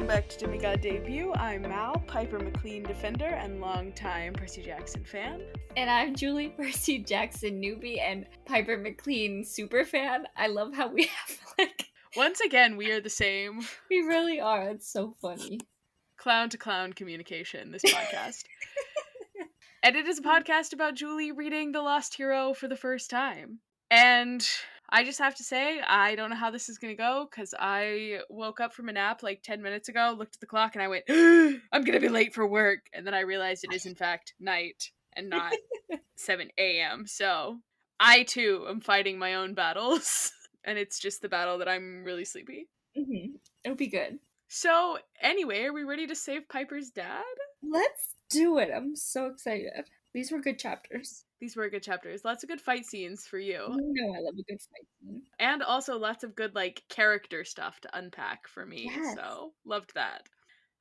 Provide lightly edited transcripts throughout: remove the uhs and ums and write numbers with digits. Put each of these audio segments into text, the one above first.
back to Demigod Debut. I'm Mal, Piper McLean defender and longtime Percy Jackson fan. And I'm Julie, Percy Jackson newbie and Piper McLean super fan. I love how we have Once again, we are the same. We really are. It's so funny. Clown to clown communication, this podcast. And it is a podcast about Julie reading The Lost Hero for the first time. And I just have to say, I don't know how this is going to go, because I woke up from a nap like 10 minutes ago, looked at the clock, and I went, I'm going to be late for work. And then I realized it is, in fact, night and not 7 a.m. So I, too, am fighting my own battles. And it's just the battle that I'm really sleepy. Mm-hmm. It'll be good. So, anyway, are we ready to save Piper's dad? Let's do it. I'm so excited. These were good chapters. These were good chapters. Lots of good fight scenes for you. You know I love a good fight scene. And also lots of good, character stuff to unpack for me. Yes. So, loved that.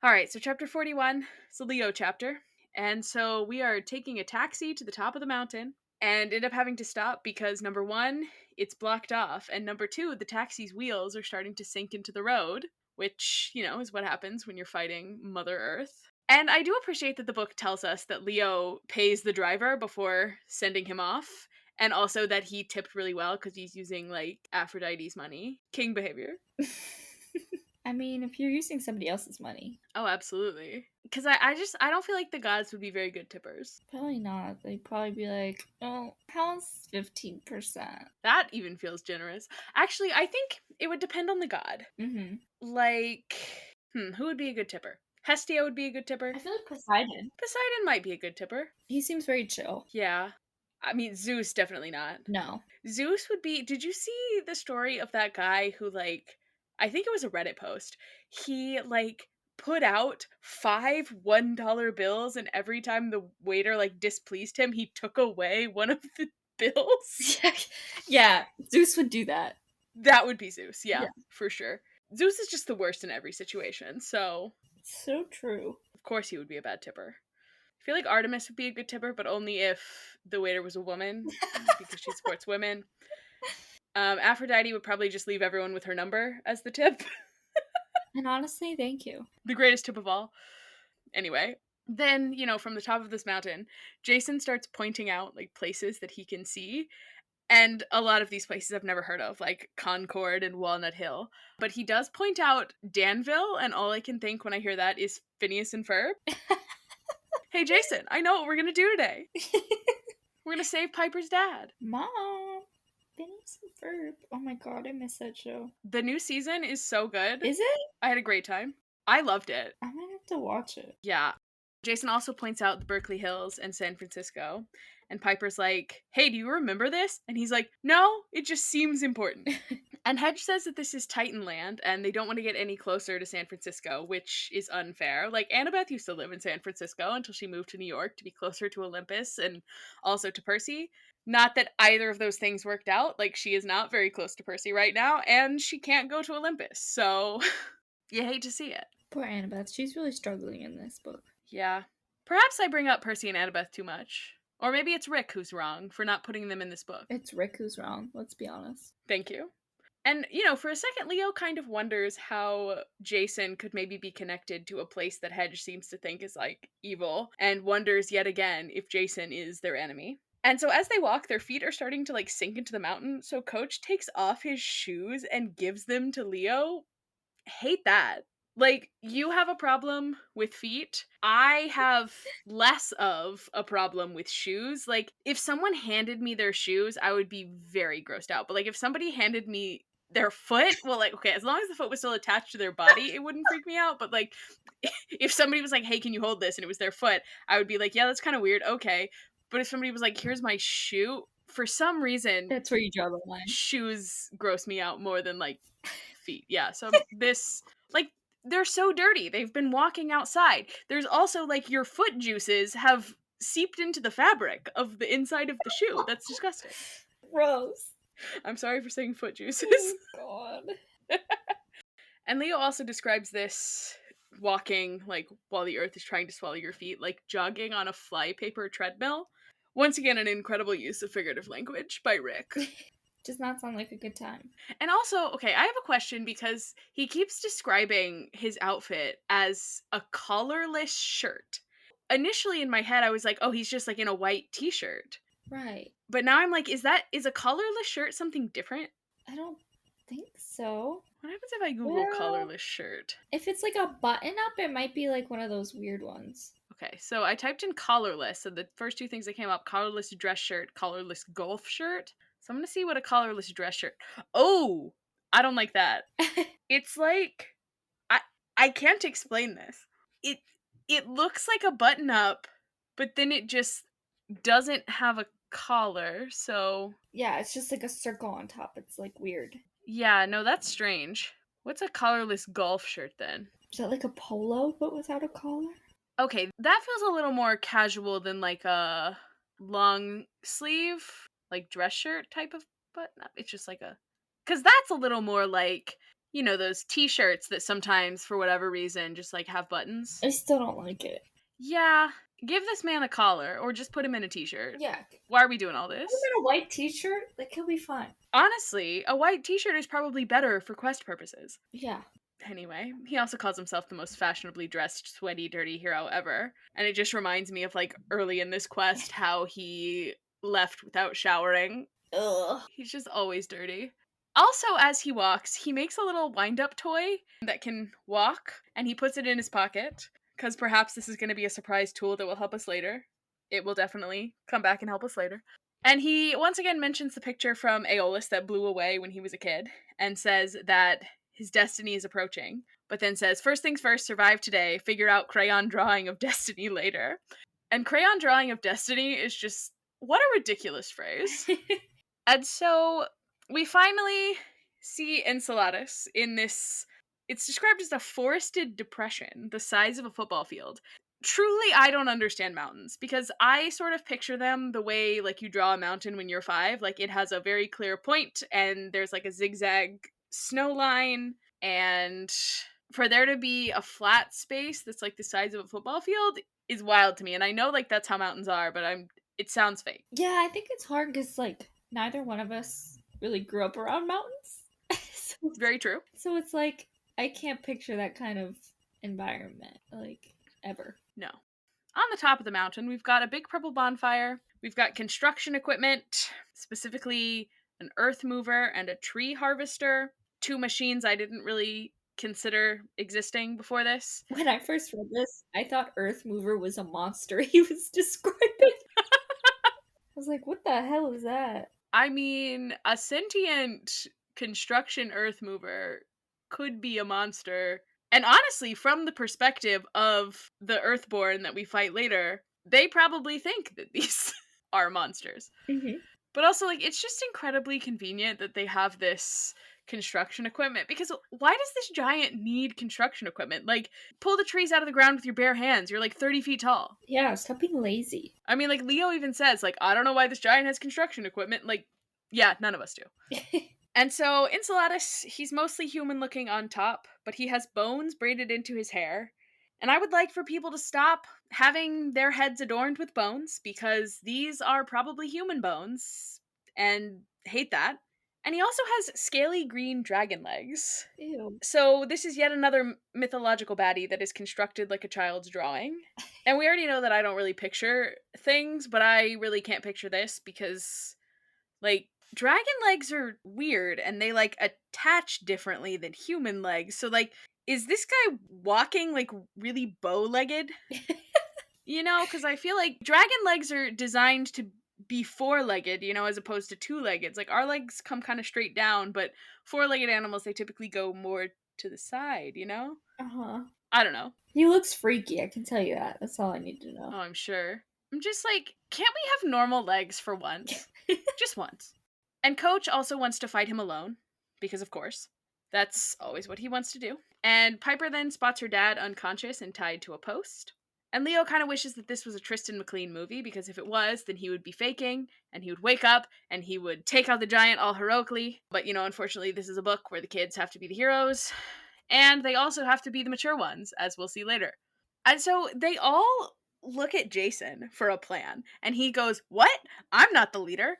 Alright, so chapter 41 is a Leo chapter. And so we are taking a taxi to the top of the mountain and end up having to stop because, number one, it's blocked off. And number two, the taxi's wheels are starting to sink into the road, which, is what happens when you're fighting Mother Earth. And I do appreciate that the book tells us that Leo pays the driver before sending him off, and also that he tipped really well because he's using, Aphrodite's money. King behavior. I mean, if you're using somebody else's money. Oh, absolutely. Because I don't feel like the gods would be very good tippers. Probably not. They'd probably be like, oh, how's 15%? That even feels generous. Actually, I think it would depend on the god. Mm-hmm. Who would be a good tipper? Hestia would be a good tipper. I feel like Poseidon. Poseidon might be a good tipper. He seems very chill. Yeah. I mean, Zeus, definitely not. No. Zeus would be... Did you see the story of that guy who, I think it was a Reddit post. He, put out 5 $1 bills, and every time the waiter, displeased him, he took away one of the bills? Yeah, Zeus would do that. That would be Zeus, yeah, for sure. Zeus is just the worst in every situation, so... So true. Of course he would be a bad tipper. I feel like Artemis would be a good tipper, but only if the waiter was a woman, because she supports women. Aphrodite would probably just leave everyone with her number as the tip. And honestly, thank you. The greatest tip of all. Anyway, then, from the top of this mountain, Jason starts pointing out, places that he can see. And a lot of these places I've never heard of, like Concord and Walnut Hill. But he does point out Danville, and all I can think when I hear that is Phineas and Ferb. Hey, Jason, I know what we're going to do today. We're going to save Piper's dad. Mom, Phineas and Ferb. Oh my god, I miss that show. The new season is so good. Is it? I had a great time. I loved it. I might have to watch it. Yeah. Jason also points out the Berkeley Hills and San Francisco. And Piper's like, hey, do you remember this? And he's like, no, it just seems important. And Hedge says that this is Titanland, and they don't want to get any closer to San Francisco, which is unfair. Annabeth used to live in San Francisco until she moved to New York to be closer to Olympus and also to Percy. Not that either of those things worked out. She is not very close to Percy right now, and she can't go to Olympus. So, you hate to see it. Poor Annabeth. She's really struggling in this book. Yeah. Perhaps I bring up Percy and Annabeth too much. Or maybe it's Rick who's wrong for not putting them in this book. It's Rick who's wrong, let's be honest. Thank you. And, for a second, Leo kind of wonders how Jason could maybe be connected to a place that Hedge seems to think is, evil, and wonders yet again if Jason is their enemy. And so as they walk, their feet are starting to, sink into the mountain, so Coach takes off his shoes and gives them to Leo. Hate that. You have a problem with feet. I have less of a problem with shoes. If someone handed me their shoes, I would be very grossed out. But, if somebody handed me their foot, well, okay, as long as the foot was still attached to their body, it wouldn't freak me out. But, if somebody was like, hey, can you hold this? And it was their foot, I would be like, yeah, that's kind of weird. Okay. But if somebody was like, here's my shoe, for some reason... That's where you draw the line. Shoes gross me out more than, feet. Yeah, so this... They're so dirty. They've been walking outside. There's also, your foot juices have seeped into the fabric of the inside of the shoe. That's disgusting. Gross. I'm sorry for saying foot juices. Oh, God. And Leo also describes this walking, while the earth is trying to swallow your feet, jogging on a flypaper treadmill. Once again, an incredible use of figurative language by Rick. Does not sound like a good time. And also, okay, I have a question because he keeps describing his outfit as a collarless shirt. Initially in my head, I was like, oh, he's just like in a white t shirt. Right. But now I'm like, is a collarless shirt something different? I don't think so. What happens if I Google Well, collarless shirt? if it's like a button up, it might be like one of those weird ones. Okay, so I typed in collarless, and the first two things that came up collarless dress shirt, collarless golf shirt. So I'm gonna see what a collarless dress shirt. Oh, I don't like that. It's like I I can't explain this. It it looks like a button up, but then it just doesn't have a collar. So Yeah, it's just like a circle on top. It's like weird. yeah, no, that's strange. What's a collarless golf shirt then? Is that like a polo but without a collar? Okay, that feels a little more casual than like a long sleeve, like dress shirt type of button up. It's just like a cuz that's a little more like, those t-shirts that sometimes for whatever reason just like have buttons. I still don't like it. Yeah, give this man a collar or just put him in a t-shirt. Yeah. Why are we doing all Put him this? in a white t-shirt, like he'll be fine. Honestly, a white t-shirt is probably better for quest purposes. Yeah. Anyway, he also calls himself the most fashionably dressed, sweaty, dirty hero ever. And it just reminds me of like early in this quest how he left without showering. Ugh. He's just always dirty. Also, as he walks, he makes a little wind up toy that can walk and he puts it in his pocket because perhaps this is going to be a surprise tool that will help us later. It will definitely come back and help us later. And he once again mentions the picture from Aeolus that blew away when he was a kid and says that his destiny is approaching, but then says, first things first, survive today, figure out crayon drawing of destiny later. And crayon drawing of destiny is just, what a ridiculous phrase. And so we finally see Enceladus in this. It's described as a forested depression, the size of a football field. Truly, I don't understand mountains because I sort of picture them the way like you draw a mountain when you're 5. Like it has a very clear point and there's like a zigzag snow line. And for there to be a flat space that's like the size of a football field is wild to me. And I know like that's how mountains are, but it sounds fake. Yeah, I think it's hard because like neither one of us really grew up around mountains. so, Very true. so it's like I can't picture that kind of environment like ever. No. On the top of the mountain, we've got a big purple bonfire. We've got construction equipment, specifically an earth mover and a tree harvester. Two machines I didn't really consider existing before this. When I first read this, I thought Earth Mover was a monster he was describing. I was like, what the hell is that? I mean, a sentient construction earth mover could be a monster. And honestly, from the perspective of the Earthborn that we fight later, they probably think that these are monsters. Hmm. But also, like, it's just incredibly convenient that they have this construction equipment because why does this giant need construction equipment? Like, pull the trees out of the ground with your bare hands. You're like 30 feet tall. Yeah, stop being lazy. I mean, like, Leo even says, like, I don't know why this giant has construction equipment. Like, yeah, none of us do. And so, Enceladus, he's mostly human looking on top, but he has bones braided into his hair. And I would like for people to stop having their heads adorned with bones because these are probably human bones and hate that. And he also has scaly green dragon legs. Ew. So, this is yet another mythological baddie that is constructed like a child's drawing. And we already know that I don't really picture things, but I really can't picture this because like, dragon legs are weird and they like attach differently than human legs. So, like, is this guy walking like really bow legged? Because I feel like dragon legs are designed to be four legged, as opposed to two legged. Like, our legs come kind of straight down, but four legged animals, they typically go more to the side? Uh-huh. I don't know. He looks freaky, I can tell you that. That's all I need to Oh, know. I'm sure. I'm just like, can't we have normal legs for once? Just once. And Coach also wants to fight him alone, because of course. That's always what he wants to do. And Piper then spots her dad unconscious and tied to a post. And Leo kind of wishes that this was a Tristan McLean movie, because if it was, then he would be faking, and he would wake up, and he would take out the giant all heroically. But, unfortunately, this is a book where the kids have to be the heroes, and they also have to be the mature ones, as we'll see later. And so they all look at Jason for a plan, and he goes, "What? I'm not the leader."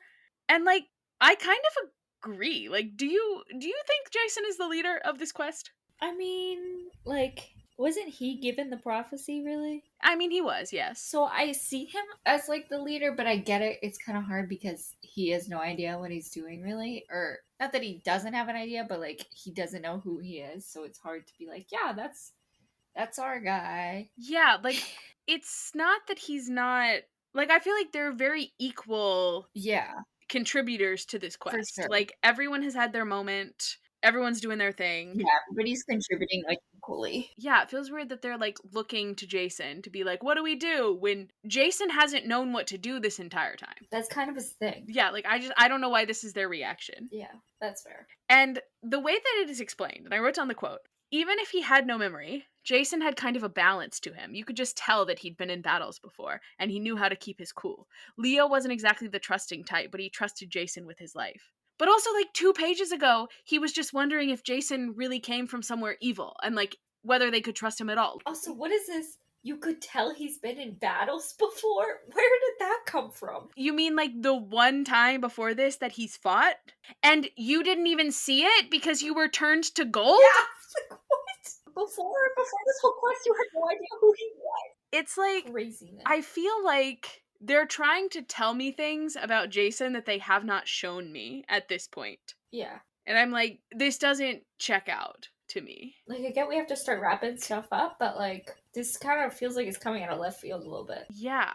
And like, I kind of agree. Like, do you think Jason is the leader of this quest? I mean, like, wasn't he given the prophecy, really? I mean, he was, yes. So I see him as like the leader, but I get it. It's kind of hard because he has no idea what he's doing, really. Or not that he doesn't have an idea, but like he doesn't know who he is. So it's hard to be like, yeah, that's our guy. Yeah, like it's not that he's not like I feel like they're very equal Yeah, contributors to this for quest. sure. Like everyone has had their moment. Everyone's doing their thing. Yeah, everybody's contributing like equally. Yeah, it feels weird that they're like looking to Jason to be like, "What do we do?" when Jason hasn't known what to do this entire time. That's kind of his thing. Yeah, like I don't know why this is their reaction. Yeah, that's fair. And the way that it is explained, and I wrote down the quote, even if he had no memory, Jason had kind of a balance to him. You could just tell that he'd been in battles before, and he knew how to keep his cool. Leo wasn't exactly the trusting type, but he trusted Jason with his life. But also, like 2 pages ago, he was just wondering if Jason really came from somewhere evil and like whether they could trust him at all. Also, what is this? You could tell he's been in battles before? Where did that come from? You mean like the one time before this that he's fought? And you didn't even see it because you were turned to gold? Yeah, like what? Before this whole quest, you had no idea who he was. It's like Craziness. I feel like they're trying to tell me things about Jason that they have not shown me at this point. Yeah. And I'm like, this doesn't check out to me. Like, I get we have to start wrapping stuff up, but like, this kind of feels like it's coming out of left field a little bit. Yeah.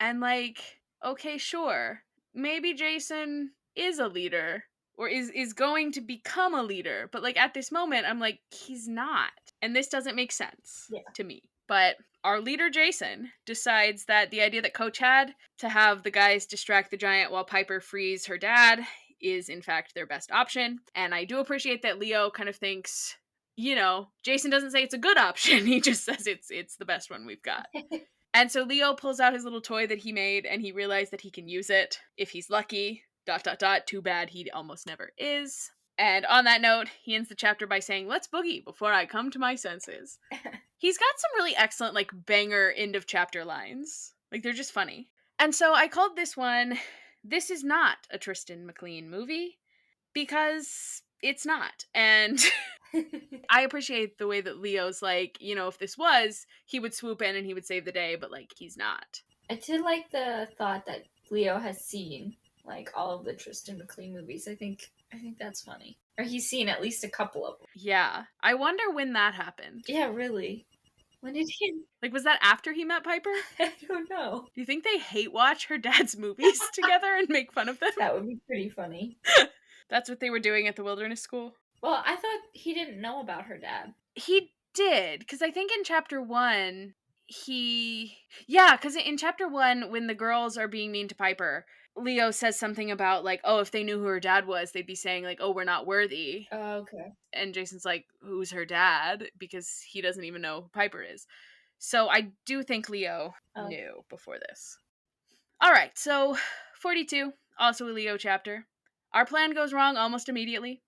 And like, okay, sure. Maybe Jason is a leader or is going to become a leader, but like at this moment I'm like he's not. And this doesn't make sense Yeah. to me. But our leader Jason decides that the idea that Coach had to have the guys distract the giant while Piper frees her dad is in fact their best option. And I do appreciate that Leo kind of thinks, Jason doesn't say it's a good option. He just says it's the best one we've got. And so Leo pulls out his little toy that he made and he realized that he can use it if he's lucky. Dot dot dot. Too bad he almost never is. And on that note, he ends the chapter by saying, "Let's boogie before I come to my senses." He's got some really excellent, like, banger end of chapter lines. Like, they're just funny. And so I called this one, This Is Not a Tristan McLean Movie, because it's not. And I appreciate the way that Leo's like, if this was, he would swoop in and he would save the day, but like, he's not. I did like the thought that Leo has seen like all of the Tristan McLean movies. I think that's funny. Or he's seen at least a couple of them. Yeah. I wonder when that happened. Yeah, really. When did he? Like, was that after he met Piper? I don't know. Do you think they hate watch her dad's movies together and make fun of them? That would be pretty funny. That's what they were doing at the wilderness school? Well, I thought he didn't know about her dad. He did, because I think in chapter 1, yeah, because in chapter 1, when the girls are being mean to Piper, Leo says something about, like, oh, if they knew who her dad was, they'd be saying, like, oh, we're not worthy. Oh, okay. And Jason's like, who's her dad? Because he doesn't even know who Piper is. So I do think Leo knew before this. All right, so 42, also a Leo chapter. Our plan goes wrong almost immediately,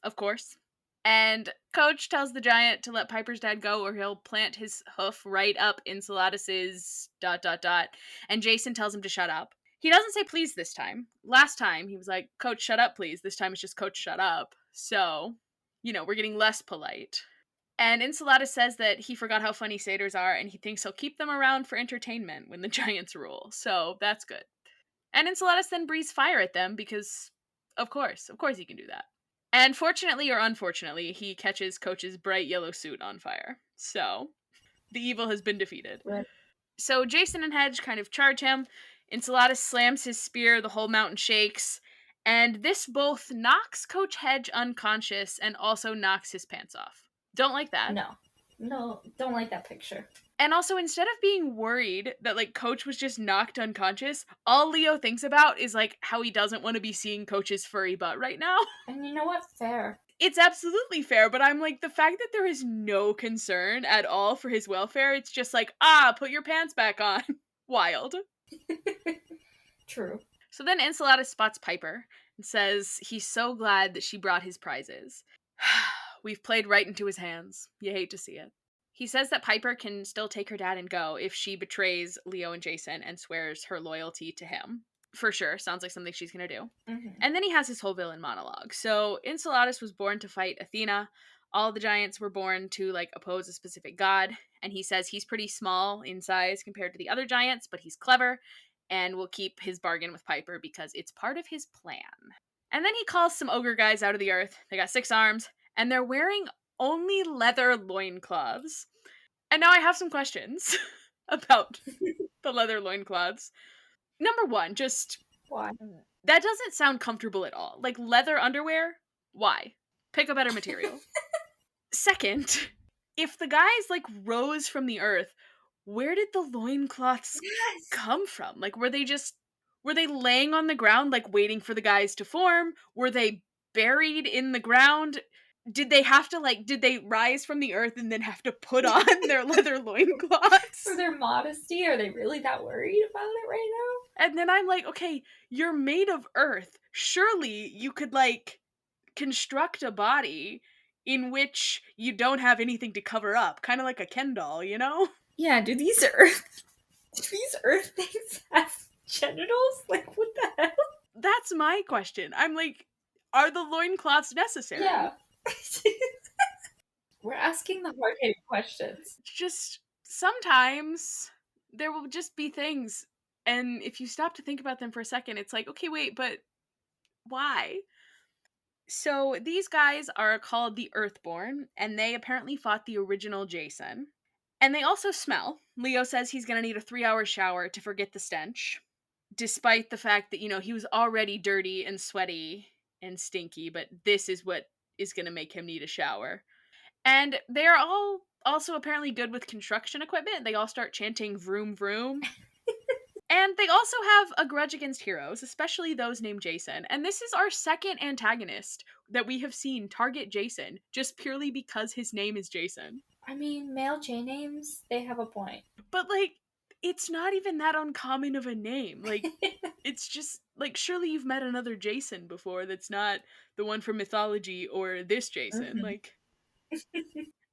of course. And Coach tells the giant to let Piper's dad go or he'll plant his hoof right up Enceladus's ... And Jason tells him to shut up. He doesn't say please this time. Last time he was like, Coach, shut up, please. This time it's just Coach, shut up. So, we're getting less polite. And Enceladus says that he forgot how funny satyrs are and he thinks he'll keep them around for entertainment when the giants rule. So that's good. And Enceladus then breathes fire at them because, of course he can do that. And fortunately or unfortunately, he catches Coach's bright yellow suit on fire. So, the evil has been defeated. Right. So, Jason and Hedge kind of charge him. Enceladus slams his spear, the whole mountain shakes. And this both knocks Coach Hedge unconscious and also knocks his pants off. Don't like that. No, don't like that picture. And also, instead of being worried that, like, Coach was just knocked unconscious, all Leo thinks about is, like, how he doesn't want to be seeing Coach's furry butt right now. And you know what? Fair. It's absolutely fair, but I'm like, the fact that there is no concern at all for his welfare, it's just like, put your pants back on. Wild. True. So then Enceladus spots Piper and says he's so glad that she brought his prizes. We've played right into his hands. You hate to see it. He says that Piper can still take her dad and go if she betrays Leo and Jason and swears her loyalty to him. For sure. Sounds like something she's gonna do. Hmm. And then he has his whole villain monologue. So Enceladus was born to fight Athena. All the giants were born to like oppose a specific god. And he says he's pretty small in size compared to the other giants, but he's clever and will keep his bargain with Piper because it's part of his plan. And then he calls some ogre guys out of the earth. They got 6 arms, and they're wearing only leather loincloths. And now I have some questions about the leather loincloths. Number one, just Why? that doesn't sound comfortable at all. Like leather underwear? Why? Pick a better material. Second, if the guys like rose from the earth, where did the loincloths Yes. come from? Like were they laying on the ground like waiting for the guys to form? Were they buried in the ground? Did they rise from the earth and then have to put on their leather For loincloths? their modesty, are they really that worried about it right And then I'm like, okay, you're made of earth. Surely you could like construct a body in which you don't have anything to cover up, kind of like a Ken doll, you know? Yeah, do these earth things have genitals? Like what the hell? That's my question. I'm like, are the loincloths necessary? Yeah. We're asking the hard-hitting questions. Just sometimes there will just be things, and if you stop to think about them for a second, it's like, okay, wait, but why? So these guys are called the Earthborn, and they apparently fought the original Jason. And they also smell. Leo says he's going to need a 3-hour shower to forget the stench, despite the fact that, he was already dirty and sweaty and stinky, but this is what is going to make him need a shower. And they are all also apparently good with construction equipment. They all start chanting vroom vroom. And they also have a grudge against heroes, especially those named Jason. And this is our second antagonist that we have seen target Jason just purely because his name is Jason. I mean, male J names, they have a point. But like, it's not even that uncommon of a name. Like, it's just like surely you've met another Jason before that's not the one from mythology or this Jason. Hmm. Like,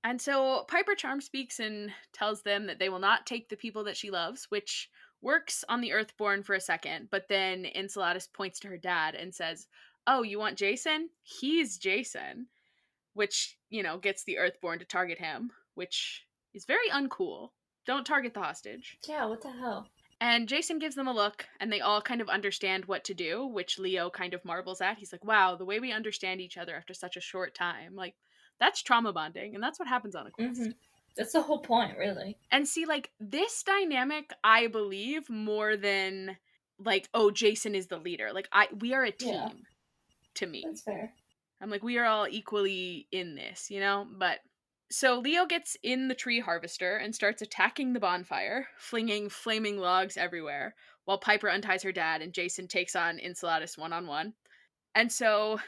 and so Piper Charm speaks and tells them that they will not take the people that she loves, which works on the Earthborn for a second, but then Enceladus points to her dad and says, "Oh, you want Jason? He's Jason," which, gets the Earthborn to target him, which is very uncool. Don't target the hostage. Yeah, what the hell? And Jason gives them a look, and they all kind of understand what to do, which Leo kind of marvels at. He's like, wow, the way we understand each other after such a short time. Like, that's trauma bonding, and that's what happens on a Hmm. quest. That's the whole point, really. And see, like, this dynamic, I believe, more than, like, oh, Jason is the leader. Like, we are a Yeah, team, to that's me. fair. I'm like, we are all equally in this, But so Leo gets in the tree harvester and starts attacking the bonfire, flinging flaming logs everywhere, while Piper unties her dad and Jason takes on Enceladus one on one. And so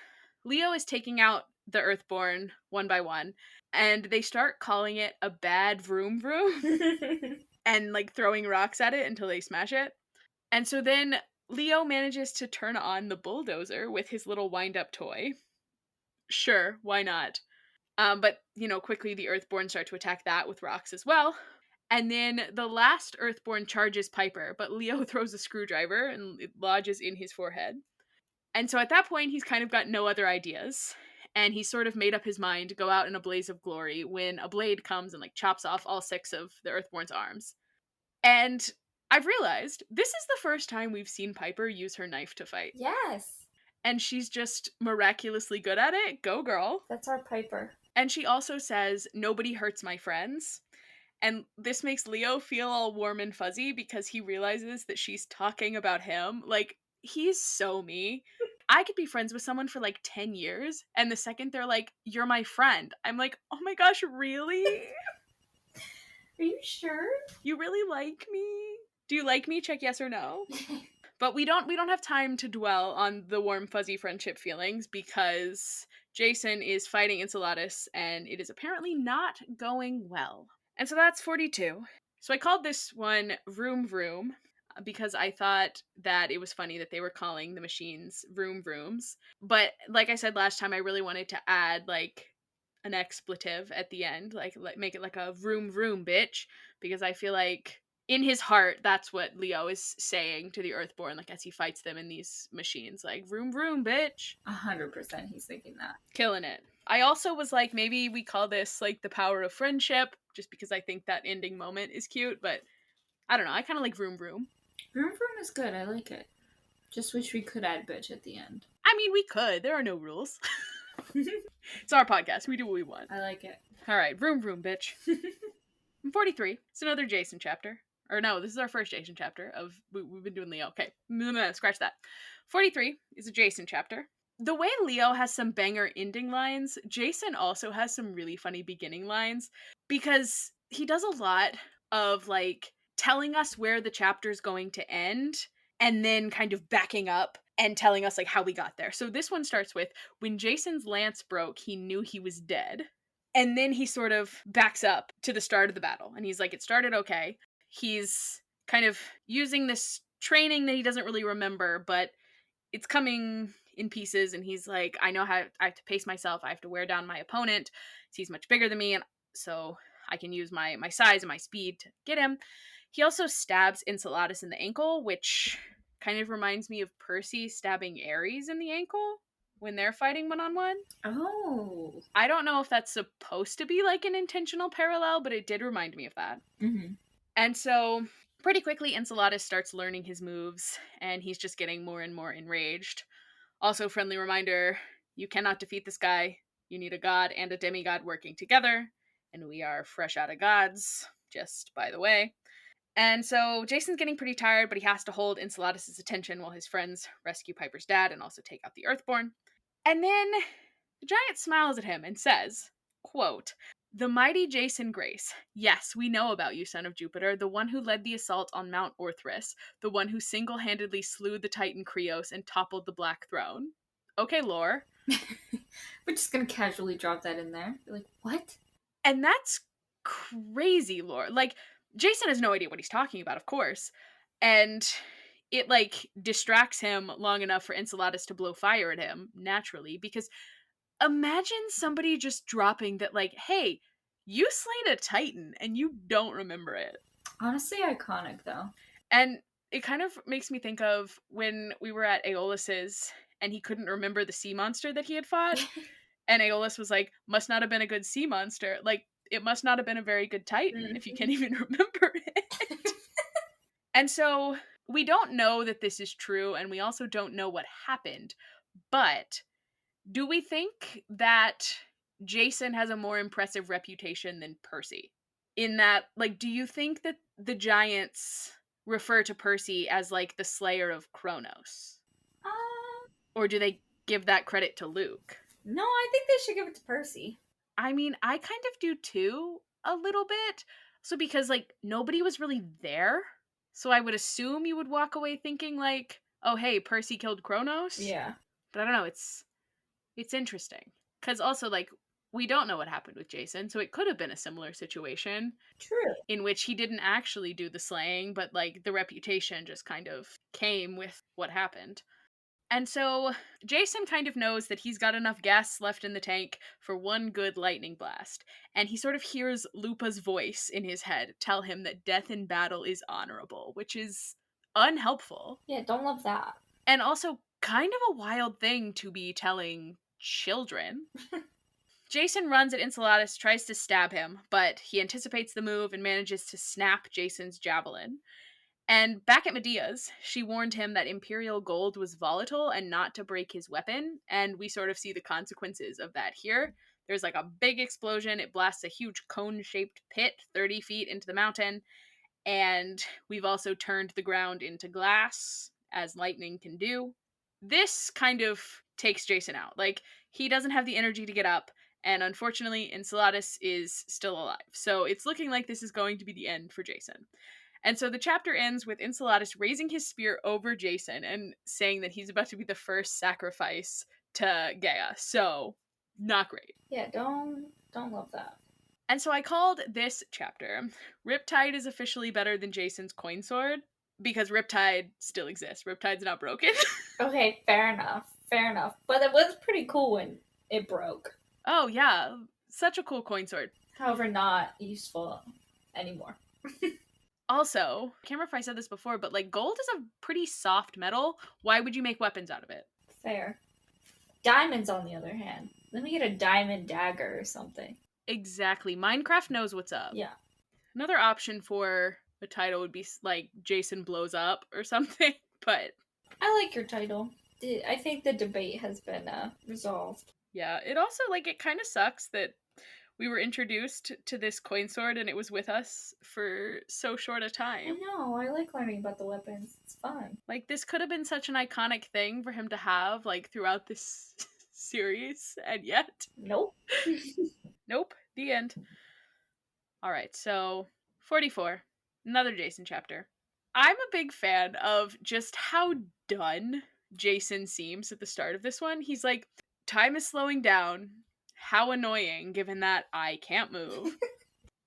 Leo is taking out the Earthborn one by one, and they start calling it a bad vroom vroom and like throwing rocks at it until they smash it. And so then Leo manages to turn on the bulldozer with his little wind up toy. Sure, why not? But quickly the Earthborn start to attack that with rocks as well. And then the last Earthborn charges Piper, but Leo throws a screwdriver and it lodges in his forehead. And so at that point, he's kind of got no other ideas. And he's sort of made up his mind to go out in a blaze of glory when a blade comes and like chops off all 6 of the Earthborn's arms. And I've realized this is the first time we've seen Piper use her knife to fight. Yes, And she's just miraculously good at it. Go, girl. that's our Piper. And she also says, "Nobody hurts my friends." And this makes Leo feel all warm and fuzzy because he realizes that she's talking about him. Like, he's so me. I could be friends with someone for like 10 years, and the second they're like, "You're my friend," I'm like, "Oh my gosh, really? Are you sure? You really like me? Do you like me? Check yes or no." But we don't have time to dwell on the warm fuzzy friendship feelings because Jason is fighting Enceladus and it is apparently not going well. And so that's 42. So I called this one Vroom Vroom because I thought that it was funny that they were calling the machines Vroom Vrooms. But like I said last time, I really wanted to add like an expletive at the end, like make it like a vroom vroom bitch, because I feel like in his heart, that's what Leo is saying to the Earthborn, like as he fights them in these machines, like vroom vroom, bitch, 100% he's thinking that. killing it. I also was like, maybe we call this like the power of friendship, just because I think that ending moment is cute. But I don't know. I kind of like vroom vroom. Vroom Vroom is good. I like it. Just wish we could add bitch at the end. I mean, we could. There are no rules. It's our podcast. We do what we want. I like it. All right, vroom vroom, bitch. 43. It's another Jason chapter. Or no, this is our first Jason chapter of we've been doing Leo. Okay, scratch that. 43 is a Jason chapter. The way Leo has some banger ending lines, Jason also has some really funny beginning lines because he does a lot of like telling us where the chapter's going to end and then kind of backing up and telling us like how we got there. So this one starts with when Jason's lance broke, he knew he was dead. And then he sort of backs up to the start of the battle and he's like, it started okay. He's kind of using this training that he doesn't really remember, but it's coming in pieces. And he's like, I know how I have to pace myself. I have to wear down my opponent. He's much bigger than me. And so I can use my size and my speed to get him. He also stabs Enceladus in the ankle, which kind of reminds me of Percy stabbing Ares in the ankle when they're fighting one on one. Oh. I don't know if that's supposed to be like an intentional parallel, but it did remind me of that. Mm-hmm. And so, pretty quickly, Enceladus starts learning his moves, and he's just getting more and more enraged. Also, friendly reminder, you cannot defeat this guy. You need a god and a demigod working together, and we are fresh out of gods, just by the way. And so, Jason's getting pretty tired, but he has to hold Enceladus' attention while his friends rescue Piper's dad and also take out the Earthborn. And then the giant smiles at him and says, quote, the mighty Jason Grace. Yes, we know about you, son of Jupiter, the one who led the assault on Mount Orthrus, the one who single-handedly slew the Titan Krios and toppled the Black Throne. Okay, lore. We're just gonna casually drop that in there. You're like, what? And that's crazy lore. Like, Jason has no idea what he's talking about, of course. And it, like, distracts him long enough for Enceladus to blow fire at him, naturally, because imagine somebody just dropping that, like, hey, you slayed a Titan and you don't remember it. Honestly, iconic though. And it kind of makes me think of when we were at Aeolus's and he couldn't remember the sea monster that he had fought. And Aeolus was like, must not have been a good sea monster. Like, it must not have been a very good Titan if you can't even remember it. And so we don't know that this is true, and we also don't know what happened. But do we think that Jason has a more impressive reputation than Percy? In that, like, do you think that the giants refer to Percy as like the slayer of Kronos? Um, Or do they give that credit to Luke? no, I think they should give it to Percy. I mean, I kind of do too, a little bit. So because like nobody was really there, so I would assume you would walk away thinking like, "Oh, hey, Percy killed Kronos." Yeah. But I don't know, it's interesting. Cuz also like we don't know what happened with Jason, so it could have been a similar situation True. in which he didn't actually do the slaying, but like the reputation just kind of came with what happened. And so Jason kind of knows that he's got enough gas left in the tank for one good lightning blast. And he sort of hears Lupa's voice in his head tell him that death in battle is honorable, which is unhelpful. Yeah, don't love that. And also kind of a wild thing to be telling children. Jason runs at Enceladus, tries to stab him, but he anticipates the move and manages to snap Jason's javelin. And back at Medea's, she warned him that Imperial gold was volatile and not to break his weapon, and we sort of see the consequences of that here. There's like a big explosion, it blasts a huge cone shaped pit 30 feet into the mountain, and we've also turned the ground into glass, as lightning can do. This kind of takes Jason out. Like, he doesn't have the energy to get up, and unfortunately, Enceladus is still alive. So it's looking like this is going to be the end for Jason. And so the chapter ends with Enceladus raising his spear over Jason and saying that he's about to be the first sacrifice to Gaia. So, not great. Yeah, don't love that. And so I called this chapter Riptide is officially better than Jason's coin sword because Riptide still exists. Riptide's not broken. Okay, fair enough. Fair enough. But it was pretty cool when it broke. Oh, yeah. Such a cool coin sword. However, not useful anymore. Also, I can't remember if I said this before, but like gold is a pretty soft metal. Why would you make weapons out of it? Fair. Diamonds, on the other hand. Let me get a diamond dagger or something. Exactly. Minecraft knows what's up. Yeah. Another option for a title would be like Jason blows up or something, but I like your title. I think the debate has been resolved. yeah, it also like it kind of sucks that we were introduced to this coin sword and it was with us for so short a I time. know. I like learning about the weapons. It's fun. Like this could have been such an iconic thing for him to have like throughout this series and yet Nope. nope, the end. All right, so 44, another Jason chapter. I'm a big fan of just how done Jason seems at the start of this one. He's like, time is slowing down. How annoying, given that I can't move.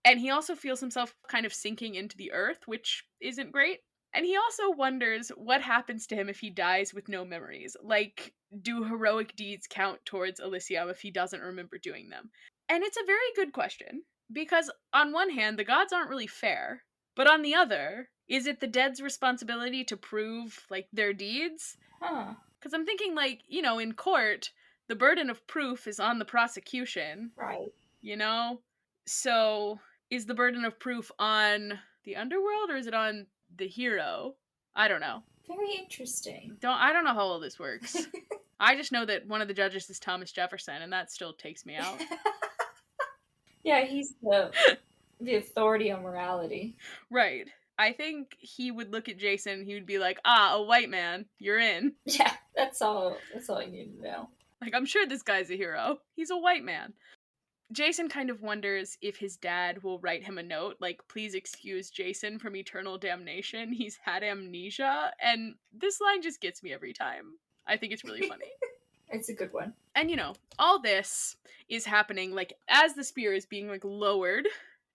And he also feels himself kind of sinking into the earth, which isn't great. And he also wonders what happens to him if he dies with no memories. Like, do heroic deeds count towards Elysium if he doesn't remember doing them? And it's a very good question because, on one hand, the gods aren't really fair, but on the other, is it the dead's responsibility to prove, like, their deeds? Huh. Because I'm thinking, like, in court, the burden of proof is on the prosecution, Right. you know? So, is the burden of proof on the underworld or is it on the hero? I don't know. Very interesting. I don't know how all this works. I just know that one of the judges is Thomas Jefferson, and that still takes me out. Yeah, he's the authority on morality. Right. I think he would look at Jason and he would be like, ah, a white man, you're in. Yeah, that's all. That's all I need to know. Like, I'm sure this guy's a hero. He's a white man. Jason kind of wonders if his dad will write him a note, like, please excuse Jason from eternal damnation. He's had amnesia. And this line just gets me every time. I think it's really funny. It's a good one. And all this is happening like as the spear is being like lowered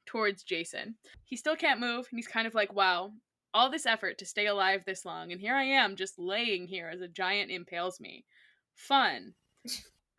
towards Jason. He still can't move, and he's kind of like, wow, all this effort to stay alive this long, and here I am just laying here as a giant impales me. Fun.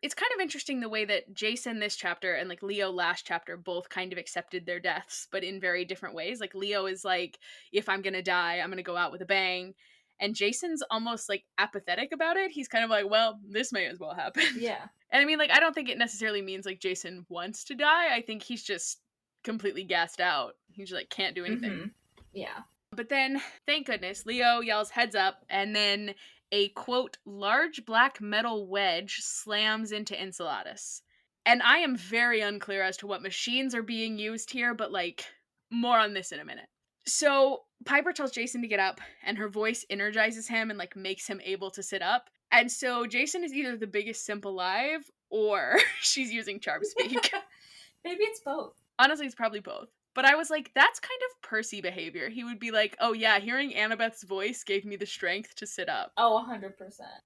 It's kind of interesting the way that Jason this chapter and like Leo last chapter both kind of accepted their deaths, but in very different ways. Like Leo is like, if I'm gonna die, I'm gonna go out with a bang. And Jason's almost like apathetic about it. He's kind of like, well, this may as well happen. Yeah. And I mean, like, I don't think it necessarily means like Jason wants to die. I think he's just completely gassed out. He's just like can't do anything. Mm-hmm. Yeah. But then, thank goodness, Leo yells heads up, and then a quote, large black metal wedge slams into Enceladus. And I am very unclear as to what machines are being used here, but like, more on this in a minute. So Piper tells Jason to get up, and her voice energizes him and like makes him able to sit up. And so Jason is either the biggest simp alive or she's using charm speak. Maybe it's both. Honestly, it's probably both. But I was like, that's kind of Percy behavior. He would be like, oh yeah, hearing Annabeth's voice gave me the strength to sit up. Oh, 100%.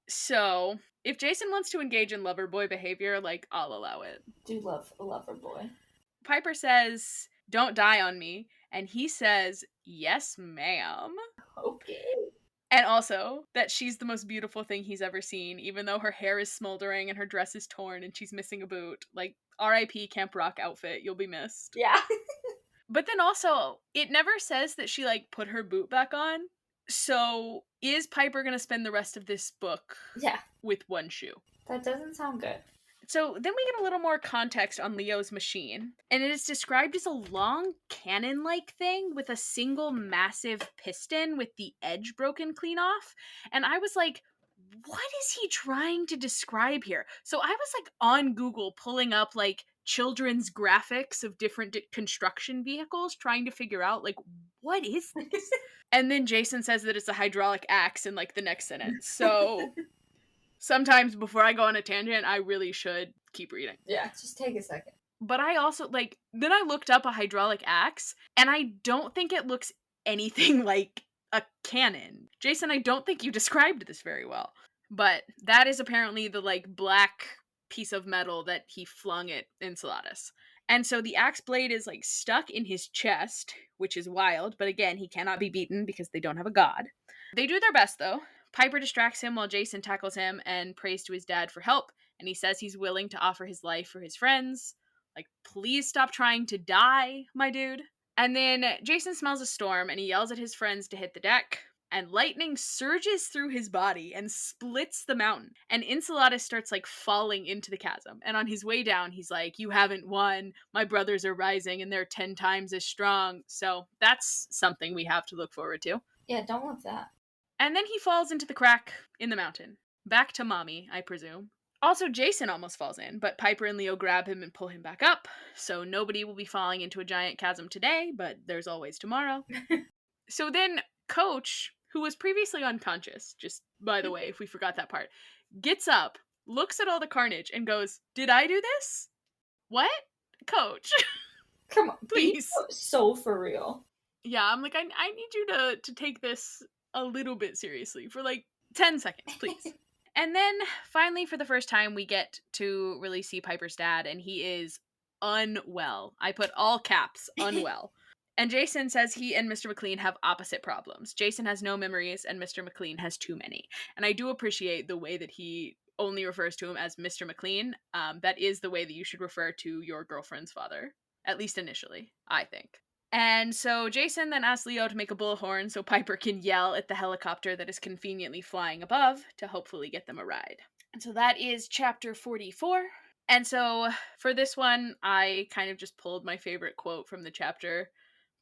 So, if Jason wants to engage in lover boy behavior, like, I'll allow it. Do love a lover boy. Piper says, don't die on me. And he says, yes, ma'am. Okay. And also, that she's the most beautiful thing he's ever seen, even though her hair is smoldering and her dress is torn and she's missing a boot. Like, R.I.P. Camp Rock outfit, you'll be missed. Yeah. But then also, it never says that she, like, put her boot back on. So, is Piper gonna spend the rest of this book Yeah. with one shoe? That doesn't sound good. So, then we get a little more context on Leo's machine, and it is described as a long cannon like thing with a single massive piston with the edge broken clean off. And I was like, what is he trying to describe here? So I was like on Google pulling up like children's graphics of different construction vehicles trying to figure out like what is this? And then Jason says that it's a hydraulic axe in like the next sentence. So sometimes before I go on a tangent, I really should keep reading. Yeah, just take a second. But I also like then I looked up a hydraulic axe and I don't think it looks anything like a cannon. Jason, I don't think you described this very well. But that is apparently the like black piece of metal that he flung at Enceladus. And so the axe blade is like stuck in his chest, which is wild, but again, he cannot be beaten because they don't have a god. They do their best though. Piper distracts him while Jason tackles him and prays to his dad for help, and he says he's willing to offer his life for his friends. Like, please stop trying to die, my dude. And then Jason smells a storm and he yells at his friends to hit the deck. And lightning surges through his body and splits the mountain. And Enceladus starts like falling into the chasm. And on his way down, he's like, "You haven't won. My brothers are rising and they're 10 times as strong." So that's something we have to look forward to. Yeah, don't love that. And then he falls into the crack in the mountain. Back to mommy, I presume. Also, Jason almost falls in, but Piper and Leo grab him and pull him back up. So nobody will be falling into a giant chasm today, but there's always tomorrow. So then Coach, who was previously unconscious, just by the way, if we forgot that part, gets up, looks at all the carnage, and goes, "Did I do this? What? Coach, Come on, be please." so for real. Yeah, I'm like, I need you to take this a little bit seriously for like 10 seconds, please. And then finally, for the first time, we get to really see Piper's dad, and he is unwell. I put all caps, unwell. And Jason says he and Mr. McLean have opposite problems. Jason has no memories, and Mr. McLean has too many. And I do appreciate the way that he only refers to him as Mr. McLean. That is the way that you should refer to your girlfriend's father, at least initially, I think. And so Jason then asks Leo to make a bullhorn so Piper can yell at the helicopter that is conveniently flying above to hopefully get them a ride. And so that is chapter 44. And so for this one, I kind of just pulled my favorite quote from the chapter.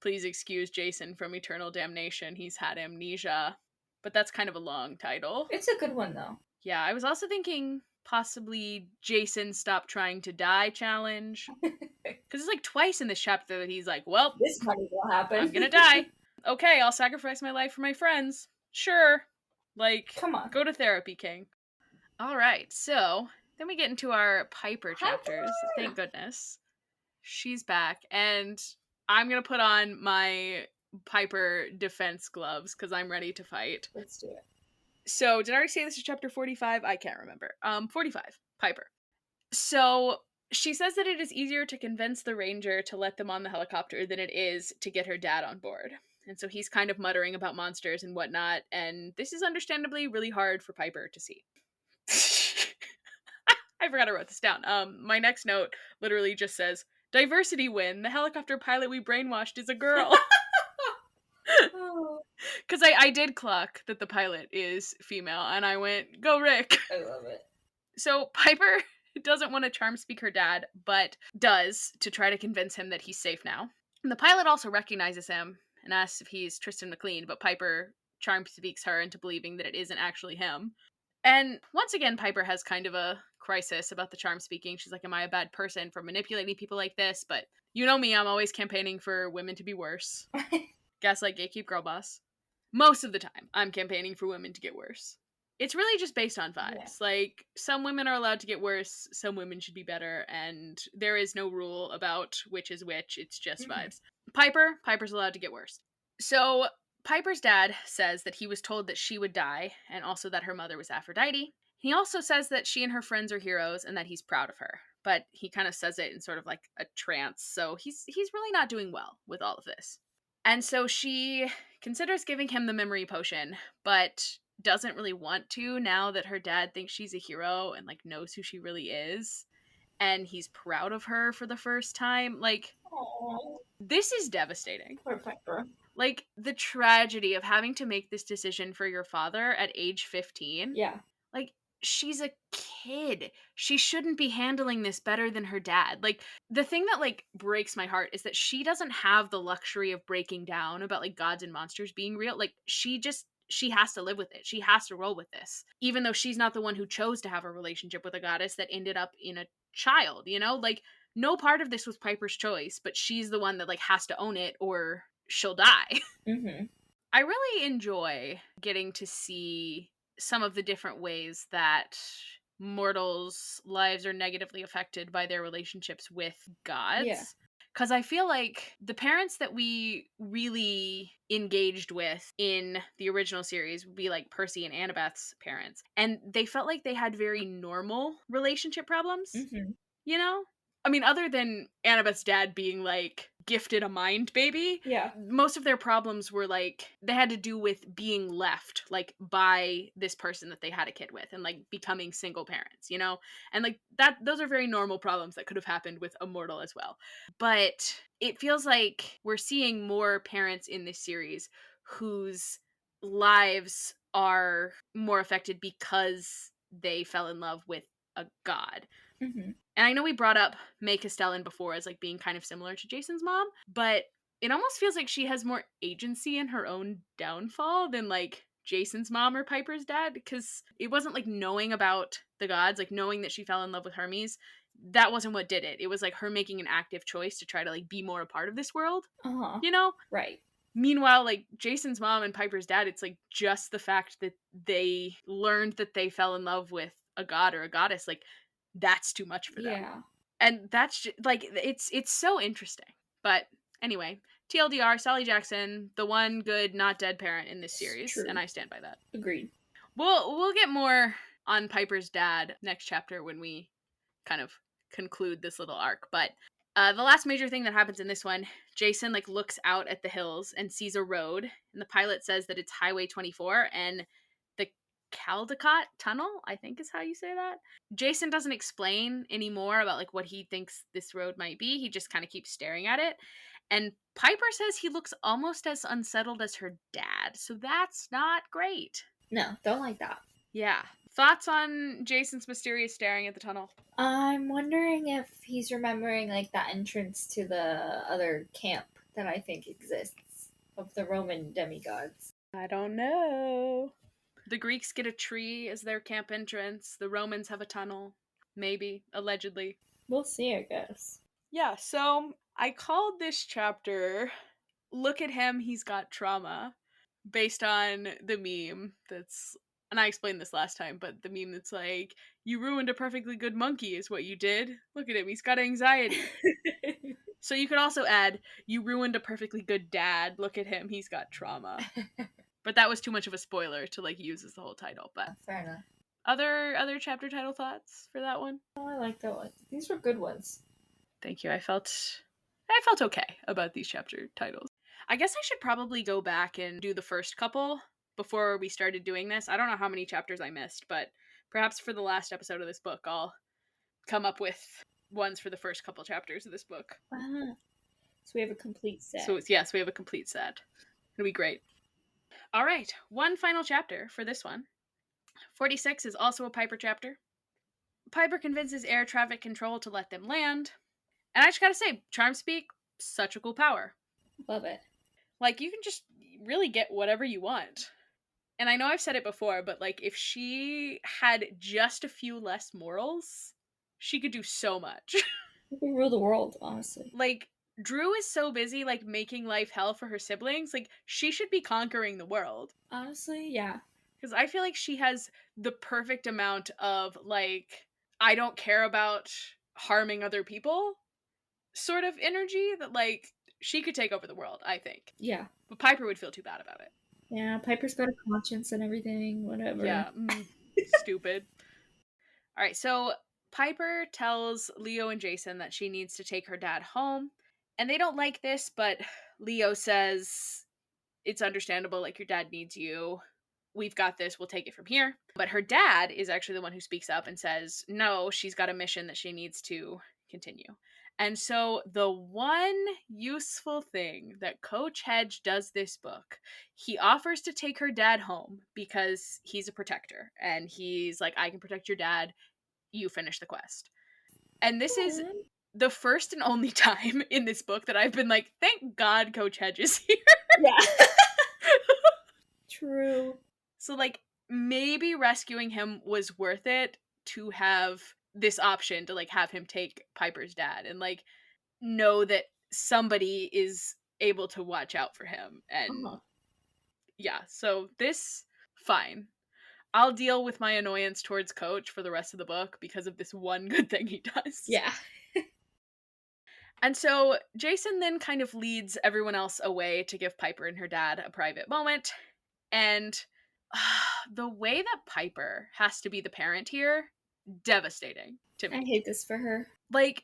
"Please excuse Jason from eternal damnation. He's had amnesia." But that's kind of a long title. It's a good one though. Yeah, I was also thinking possibly Jason Stop Trying to Die challenge. Because it's like twice in this chapter that he's like, "Well, This might as well I'm happen. gonna die. Okay, I'll sacrifice my life for my friends. Sure." Like, Come on. go to therapy, King. All right, so then we get into our Piper chapters. Piper! Thank goodness. She's back, and I'm gonna put on my Piper defense gloves because I'm ready to fight. Let's do it. So, did I already say this is chapter 45? I can't remember. 45, Piper. So she says that it is easier to convince the ranger to let them on the helicopter than it is to get her dad on board. And so he's kind of muttering about monsters and whatnot, and this is understandably really hard for Piper to see. I forgot I wrote this down. My next note literally just says, "Diversity win. The helicopter pilot we brainwashed is a girl." Oh, Because I did clock that the pilot is female, and I went, "Go Rick." I love it. So Piper doesn't want to charm speak her dad, but does to try to convince him that he's safe now. And the pilot also recognizes him and asks if he's Tristan McLean, but Piper charm speaks her into believing that it isn't actually him. And once again, Piper has kind of a crisis about the charm speaking. She's like, "Am I a bad person for manipulating people like this?" But you know me, I'm always campaigning for women to be worse. Gaslight, gatekeep, girl boss. Most of the time, I'm campaigning for women to get worse. It's really just based on Yeah. vibes. Like, some women are allowed to get worse, some women should be better, and there is no rule about which is which. It's just Mhm. vibes. Piper's allowed to get worse. So, Piper's dad says that he was told that she would die, and also that her mother was Aphrodite. He also says that she and her friends are heroes and that he's proud of her. But he kind of says it in sort of like a trance, so he's really not doing well with all of this. And so she considers giving him the memory potion, but doesn't really want to now that her dad thinks she's a hero and like knows who she really is. And he's proud of her for the first time. Like, Aw, this is devastating. poor Piper. Like, the tragedy of having to make this decision for your father at age 15. Yeah. Like, she's a kid. She shouldn't be handling this better than her dad. Like, the thing that like breaks my heart is that she doesn't have the luxury of breaking down about like gods and monsters being real. Like, she has to live with it. She has to roll with this. Even though she's not the one who chose to have a relationship with a goddess that ended up in a child, you know? Like, no part of this was Piper's choice, but she's the one that like has to own it or she'll die. Mm-hmm. I really enjoy getting to see some of the different ways that mortals' lives are negatively affected by their relationships with Yeah. gods. Because I feel like the parents that we really engaged with in the original series would be like Percy and Annabeth's parents. And they felt like they had very normal relationship problems, Mm-hmm. you know? I mean, other than Annabeth's dad being, like, gifted a mind baby, Yeah. most of their problems were, like, they had to do with being left, like, by this person that they had a kid with and, like, becoming single parents, you know? And, like, those are very normal problems that could have happened with a mortal as well. But it feels like we're seeing more parents in this series whose lives are more affected because they fell in love with a god. Hmm. And I know we brought up May Castellan before as like being kind of similar to Jason's mom, but it almost feels like she has more agency in her own downfall than like Jason's mom or Piper's dad, because it wasn't like knowing about the gods, like knowing that she fell in love with Hermes. That wasn't what did it. It was like her making an active choice to try to like be more a part of this world, Uh-huh. you know? Right. Meanwhile, like Jason's mom and Piper's dad, it's like just the fact that they learned that they fell in love with a god or a goddess, like that's too much for them. Yeah. And that's like it's so interesting. But anyway, TLDR, Sally Jackson, the one good not dead parent in this It's series, and true. I stand by that. Agreed. We'll get more on Piper's dad next chapter when we kind of conclude this little arc. But the last major thing that happens in this one, Jason like looks out at the hills and sees a road, and the pilot says that it's Highway 24 and the Caldecott Tunnel, I think is how you say that. Jason doesn't explain anymore about like what he thinks this road might be. He just kind of keeps staring at it. And Piper says he looks almost as unsettled as her dad. So that's not great. No, don't like that. Yeah. Thoughts on Jason's mysterious staring at the tunnel? I'm wondering if he's remembering like that entrance to the other camp that I think exists of the Roman demigods. I don't know. The Greeks get a tree as their camp entrance. The Romans have a tunnel. Maybe, allegedly. We'll see, I guess. Yeah, so I called this chapter Look at Him, He's Got Trauma, based on the meme that's, and I explained this last time, but the meme that's like, you ruined a perfectly good monkey is what you did. Look at him, he's got anxiety. So you could also add, you ruined a perfectly good dad. Look at him, he's got trauma. But that was too much of a spoiler to like use as the whole title. But Fair enough. other chapter title thoughts for that one? Oh, I like that one. These were good ones. Thank you. I felt okay about these chapter titles. I guess I should probably go back and do the first couple before we started doing this. I don't know how many chapters I missed, but perhaps for the last episode of this book, I'll come up with ones for the first couple chapters of this book. Ah, so we have a complete set. So yes, we have a complete set. It'll be great. All right, one final chapter for this one. 46 is also a Piper chapter. Piper convinces air traffic control to let them land. And I just gotta say, Charm Speak, such a cool power. Love it. Like, you can just really get whatever you want. And I know I've said it before, but like, if she had just a few less morals, she could do so much. We can rule the world, honestly. Like, Drew is so busy, like, making life hell for her siblings. Like, she should be conquering the world. Honestly, yeah. Because I feel like she has the perfect amount of, like, I don't care about harming other people sort of energy that, like, she could take over the world, I think. Yeah. But Piper would feel too bad about it. Yeah, Piper's got a conscience and everything, whatever. Yeah, stupid. All right, so Piper tells Leo and Jason that she needs to take her dad home. And they don't like this, but Leo says it's understandable, like, your dad needs you. We've got this, we'll take it from here. But her dad is actually the one who speaks up and says, no, she's got a mission that she needs to continue. And so, the one useful thing that Coach Hedge does this book, he offers to take her dad home because he's a protector. And he's like, I can protect your dad, you finish the quest. And this is the first and only time in this book that I've been like, thank God Coach Hedge is here. Yeah. True. So, like, maybe rescuing him was worth it to have this option to, like, have him take Piper's dad and, like, know that somebody is able to watch out for him. And Uh-huh. yeah, so this, fine. I'll deal with my annoyance towards Coach for the rest of the book because of this one good thing he does. Yeah. And so Jason then kind of leads everyone else away to give Piper and her dad a private moment. And the way that Piper has to be the parent here, devastating to I me. hate this for her. Like,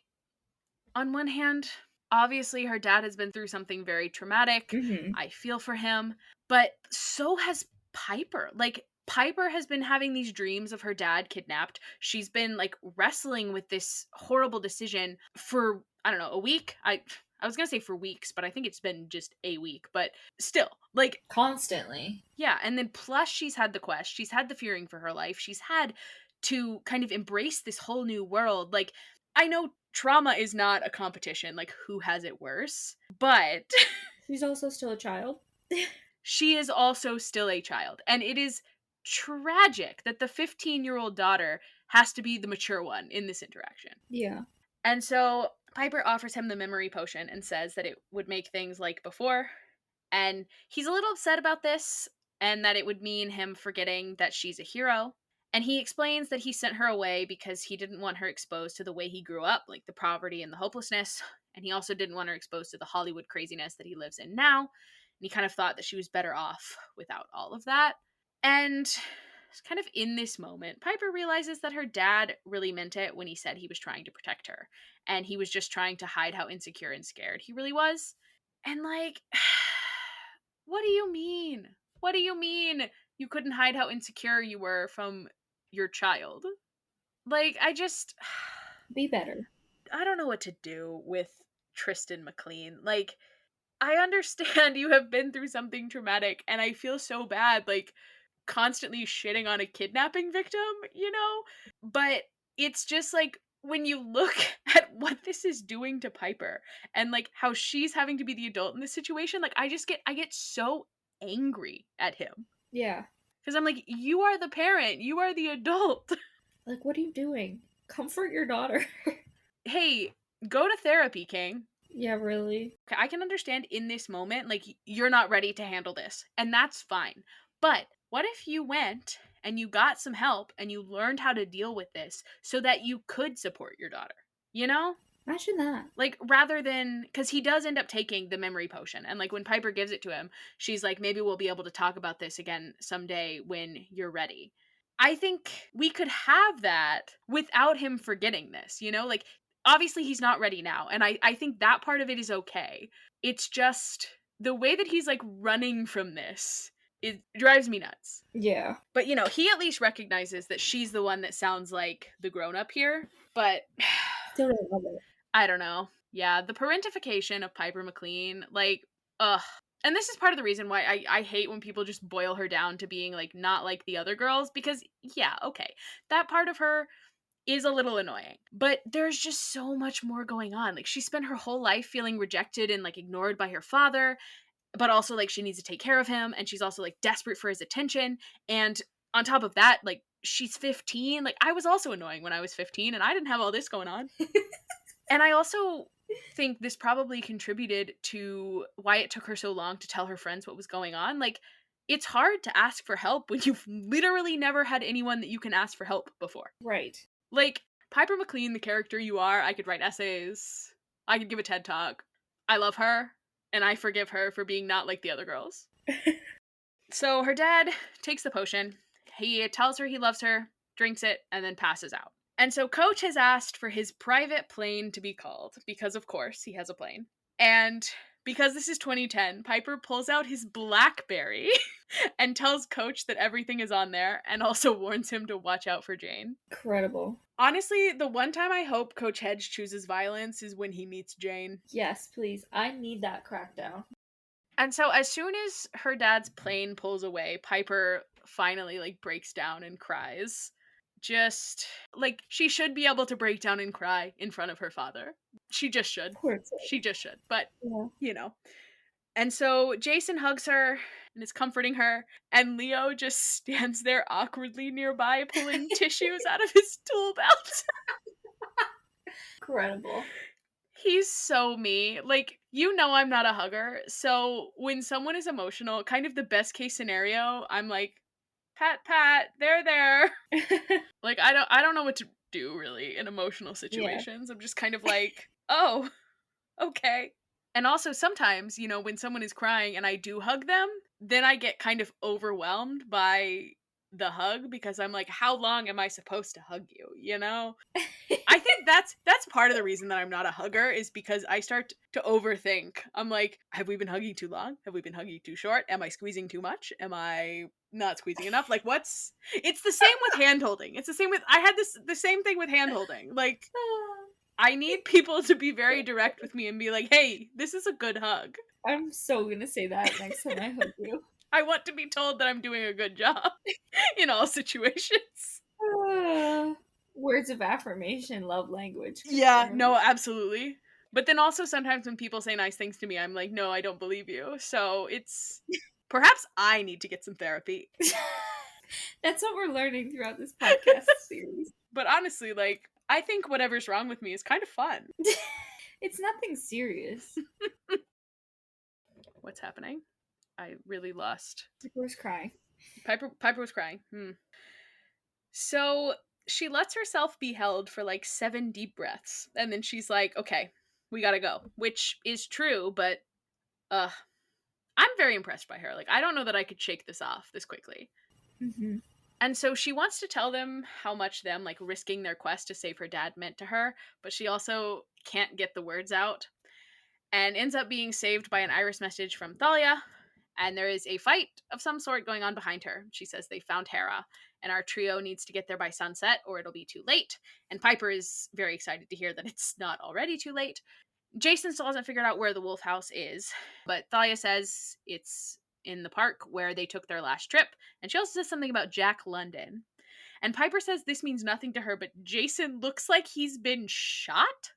on one hand, obviously her dad has been through something very traumatic. Mhm. I feel for him, but so has Piper. Like Piper has been having these dreams of her dad kidnapped. She's been like wrestling with this horrible decision for I don't know, a week. I was going to say for weeks, but I think it's been just a week, but still. Like Constantly. yeah, and then plus she's had the quest, she's had the fearing for her life, she's had to kind of embrace this whole new world. Like, I know trauma is not a competition, like who has it worse, but She's also still a child. she is also still a child. And it is tragic that the 15-year-old daughter has to be the mature one in this interaction. Yeah. And so Piper offers him the memory potion and says that it would make things like before. And he's a little upset about this and that it would mean him forgetting that she's a hero. And he explains that he sent her away because he didn't want her exposed to the way he grew up, like the poverty and the hopelessness. And he also didn't want her exposed to the Hollywood craziness that he lives in now. And he kind of thought that she was better off without all of that. And kind of in this moment, Piper realizes that her dad really meant it when he said he was trying to protect her. And he was just trying to hide how insecure and scared he really was. And like, what do you mean? What do you mean you couldn't hide how insecure you were from your child? Like, I just, Be better. I don't know what to do with Tristan McLean. Like, I understand you have been through something traumatic, and I feel so bad, like, constantly shitting on a kidnapping victim, you know? But it's just like when you look at what this is doing to Piper and like how she's having to be the adult in this situation, like I get so angry at him Yeah. because I'm like, you are the parent, you are the adult. Like, what are you doing? Comfort your daughter. Hey, go to therapy, King. Yeah, really. Okay, I can understand in this moment, like, you're not ready to handle this, and that's fine. But what if you went and you got some help and you learned how to deal with this so that you could support your daughter? You know? Imagine that. Like, rather than, because he does end up taking the memory potion. And, like, when Piper gives it to him, she's like, maybe we'll be able to talk about this again someday when you're ready. I think we could have that without him forgetting this, you know? Like, obviously, he's not ready now. And I think that part of it is okay. It's just the way that he's, like, running from this, it drives me nuts. Yeah. But, you know, he at least recognizes that she's the one that sounds like the grown up here. But Still don't love it. I don't know. Yeah, the parentification of Piper McLean, like, ugh. And this is part of the reason why I hate when people just boil her down to being like not like the other girls because yeah, okay. That part of her is a little annoying. But there's just so much more going on. Like she spent her whole life feeling rejected and like ignored by her father, but also like she needs to take care of him and she's also like desperate for his attention and on top of that, like she's 15. Like I was also annoying when I was 15 and I didn't have all this going on. And I also think this probably contributed to why it took her so long to tell her friends what was going on. Like, it's hard to ask for help when you've literally never had anyone that you can ask for help before. Right. Like, Piper McLean, the character you are, I could write essays, I could give a TED talk. I love her, and I forgive her for being not like the other girls. So her dad takes the potion. He tells her he loves her, drinks it, and then passes out. And so Coach has asked for his private plane to be called because, of course, he has a plane. And because this is 2010, Piper pulls out his Blackberry and tells Coach that everything is on there and also warns him to watch out for Jane. Incredible. Honestly, the one time I hope Coach Hedge chooses violence is when he meets Jane. Yes, please. I need that crackdown. And so as soon as her dad's plane pulls away, Piper finally like breaks down and cries. Just like she should be able to break down and cry in front of her father. She just should. Poor She thing. just should. But, Yeah. you know. And so Jason hugs her and is comforting her, and Leo just stands there awkwardly nearby pulling tissues out of his tool belt. Incredible. He's so me. Like, you know I'm not a hugger, so when someone is emotional, kind of the best case scenario, I'm like, "Pat, pat, there." Like, I don't know what to do really in emotional Yeah. situations. I'm just kind of like, "Oh, okay." And also sometimes, when someone is crying and I do hug them, then I get kind of overwhelmed by the hug because I'm like, how long am I supposed to hug you? You know? I think that's part of the reason that I'm not a hugger is because I start to overthink. I'm like, have we been hugging too long? Have we been hugging too short? Am I squeezing too much? Am I not squeezing enough? Like what's it's the same with hand holding. It's the same with I had this the same thing with hand holding. Like I need people to be very direct with me and be like, "Hey, this is a good hug." I'm so gonna say that next time I hug you. I want to be told that I'm doing a good job in all situations. Ah, words of affirmation, love language Yeah, confirmed. no, absolutely. But then also sometimes when people say nice things to me, I'm like, "No, I don't believe you." So it's perhaps I need to get some therapy. That's what we're learning throughout this podcast series. But honestly, like, I think whatever's wrong with me is kind of fun. It's nothing serious. What's happening? I really lost. People was crying. Piper was crying. So she lets herself be held for like 7 deep breaths, and then she's like, "Okay, we gotta go," which is true, but uh, I'm very impressed by her. Like, I don't know that I could shake this off this quickly. Hmm. And so she wants to tell them how much them like risking their quest to save her dad meant to her, but she also can't get the words out and ends up being saved by an iris message from Thalia. And there is a fight of some sort going on behind her. She says they found Hera, and our trio needs to get there by sunset or it'll be too late. And Piper is very excited to hear that it's not already too late. Jason still hasn't figured out where the Wolf House is, but Thalia says it's in the park where they took their last trip. And she also says something about Jack London. And Piper says this means nothing to her, but Jason looks like he's been shot?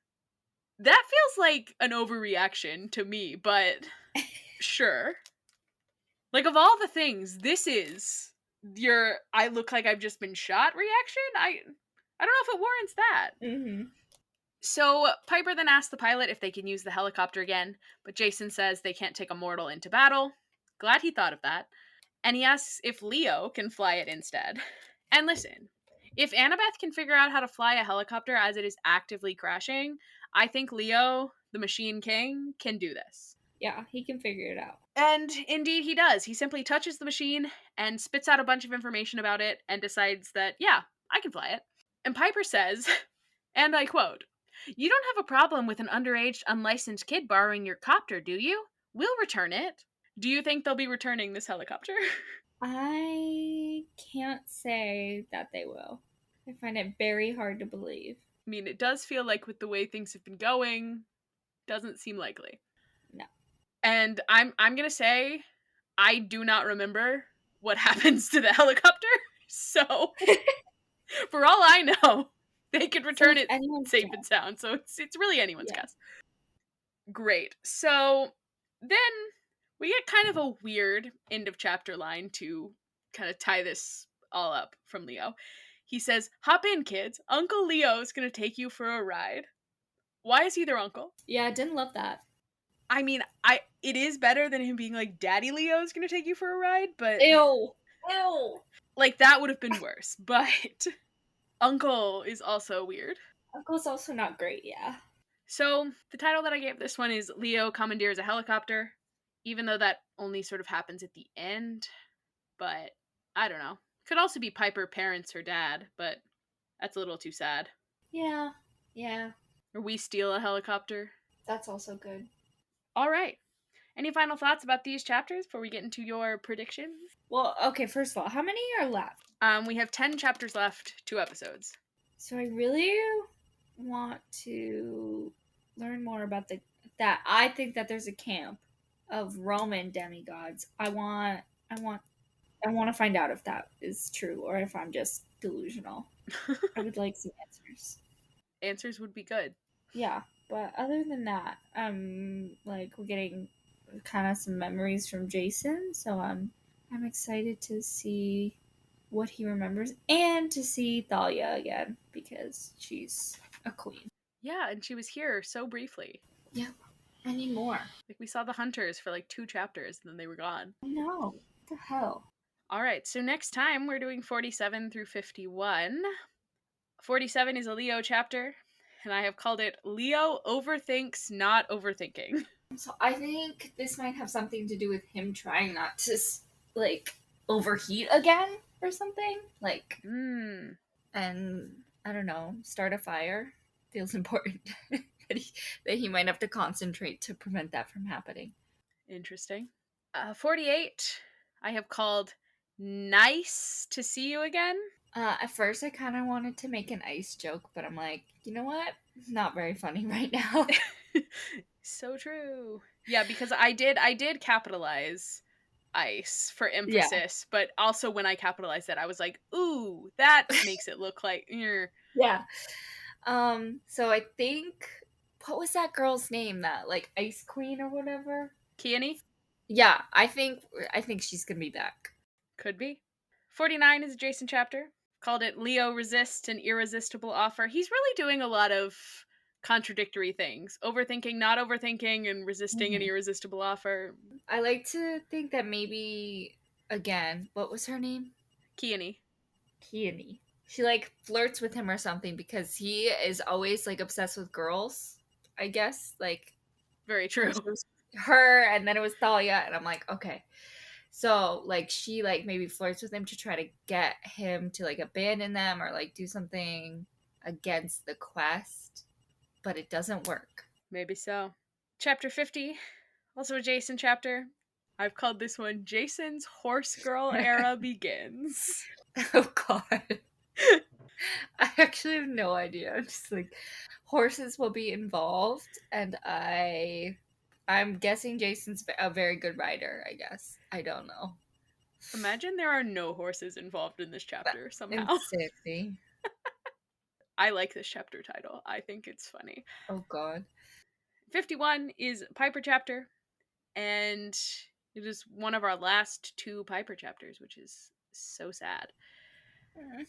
That feels like an overreaction to me, but sure. Like, of all the things, this is your "I look like I've just been shot" reaction? I don't know if it warrants that. Hmm. So Piper then asks the pilot if they can use the helicopter again, but Jason says they can't take a mortal into battle. Glad he thought of that. And he asks if Leo can fly it instead. And listen, if Annabeth can figure out how to fly a helicopter as it is actively crashing, I think Leo, the Machine King, can do this. Yeah, he can figure it out. And indeed, he does. He simply touches the machine and spits out a bunch of information about it and decides that, yeah, I can fly it. And Piper says, and I quote, "You don't have a problem with an underage, unlicensed kid borrowing your copter, do you? We'll return it." Do you think they'll be returning this helicopter? I can't say that they will. I find it very hard to believe. I mean, it does feel like with the way things have been going, doesn't seem likely. No. And I'm gonna say I do not remember what happens to the helicopter. So for all I know, they could So return it's it anyone's safe and guess. sound. So it's really anyone's Yeah. guess. Great. So then we get kind of a weird end of chapter line to kind of tie this all up from Leo. He says, "Hop in, kids. Uncle Leo's gonna take you for a ride." Why is he their uncle? Yeah, I didn't love that. I mean, I it is better than him being like, "Daddy Leo's gonna take you for a ride," but Ew. Ew. like that would have been worse. But Uncle is also weird. Uncle's also not great, yeah. So the title that I gave this one is Leo commandeers a helicopter, even though that only sort of happens at the end. But I don't know. Could also be Piper parents her dad, but that's a little too sad. Yeah. Yeah. Or we steal a helicopter. That's also good. All right. Any final thoughts about these chapters before we get into your predictions? Well, okay, first of all, how many are left? We have 10 chapters left, 2 episodes. So I really want to learn more about that I think that there's a camp of Roman demigods. I want to find out if that is true or if I'm just delusional. I would like some answers. Answers would be good. Yeah, but other than that, like we're getting kind of some memories from Jason, so I'm excited to see what he remembers and to see Thalia again because she's a queen. Yeah, and she was here so briefly. Yeah, I need more. Like we saw the hunters for like 2 chapters and then they were gone. No, what the hell? All right, so next time we're doing 47 through 51. 47 is a Leo chapter, and I have called it Leo Overthinks Not Overthinking. So I think this might have something to do with him trying not to like overheat again. or something. Like, Hmm. and I don't know, start a fire feels important. that, that he might have to concentrate to prevent that from happening. Interesting. 48. I have called nice to see you again. At first, I kind of wanted to make an ice joke, but I'm like, you know what? Not very funny right now. So true. Yeah, because I did capitalize ice for Yeah, emphasis, but also when I capitalized that, I was like, ooh, that makes it look like yeah. So I think what was that girl's name? That like Ice Queen or whatever. Keone. Yeah, I think she's gonna be back. Could be. 49 is a Jason chapter. Called it Leo Resist an Irresistible Offer. He's really doing a lot of contradictory things. Overthinking, not overthinking, and resisting an Mhm. irresistible offer. I like to think that maybe again, what was her name? Keone. Peony. She like flirts with him or something because he is always like obsessed with girls. I guess like Very first true. it was her and then it was Thalia, and I'm like, okay. So like she like maybe flirts with him to try to get him to like abandon them or like do something against the quest, but it doesn't work. Maybe so. Chapter 50, also a Jason chapter. I've called this one Jason's Horse Girl Era Begins. Oh god. I actually have no idea. I'm just like horses will be involved and I'm guessing Jason's a very good rider, I guess. I don't know. Imagine there are no horses involved in this But chapter somehow. insanity. I like this chapter title. I think it's funny. Oh god. 51 is Piper chapter, and it is one of our last two Piper chapters, which is so sad. Mm.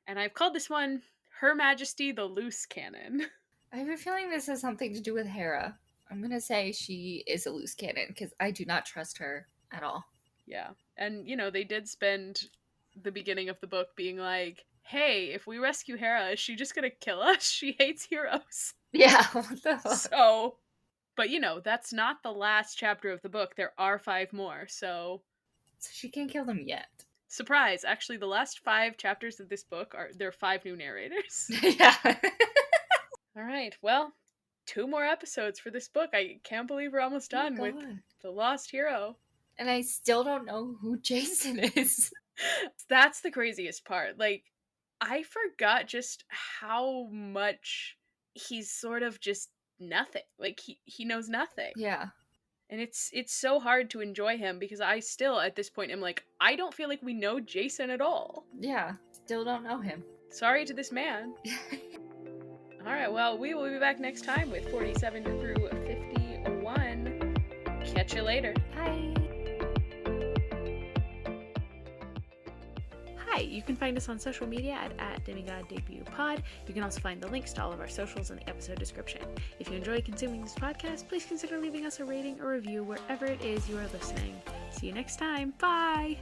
And I've called this one Her Majesty the Loose Cannon. I have a feeling this has something to do with Hera. I'm gonna say she is a loose cannon because I do not trust her at all. Yeah. And, they did spend the beginning of the book being like, hey, if we rescue Hera, is she just gonna kill us? She hates heroes. Yeah, what the fuck? So, but that's not the last chapter of the book. There are five more. So, So she can't kill them yet. surprise, actually the last five chapters of this book are there are five new narrators. Yeah. All right. Well, two more episodes for this book. I can't believe we're almost Oh my done with god. The Lost Hero. And I still don't know who Jason is. That's the craziest part. Like, I forgot just how much he's sort of just nothing. Like he knows nothing. Yeah. And it's so hard to enjoy him because I still at this point am like, I don't feel like we know Jason at all. Yeah. Still don't know him. Sorry to this man. All right, well, we will be back next time with 47 through 51. Catch you later. Bye. Hi, you can find us on social media at @DemigodDebutPod. You can also find the links to all of our socials in the episode description. If you enjoy consuming this podcast, please consider leaving us a rating or review wherever it is you are listening. See you next time. Bye!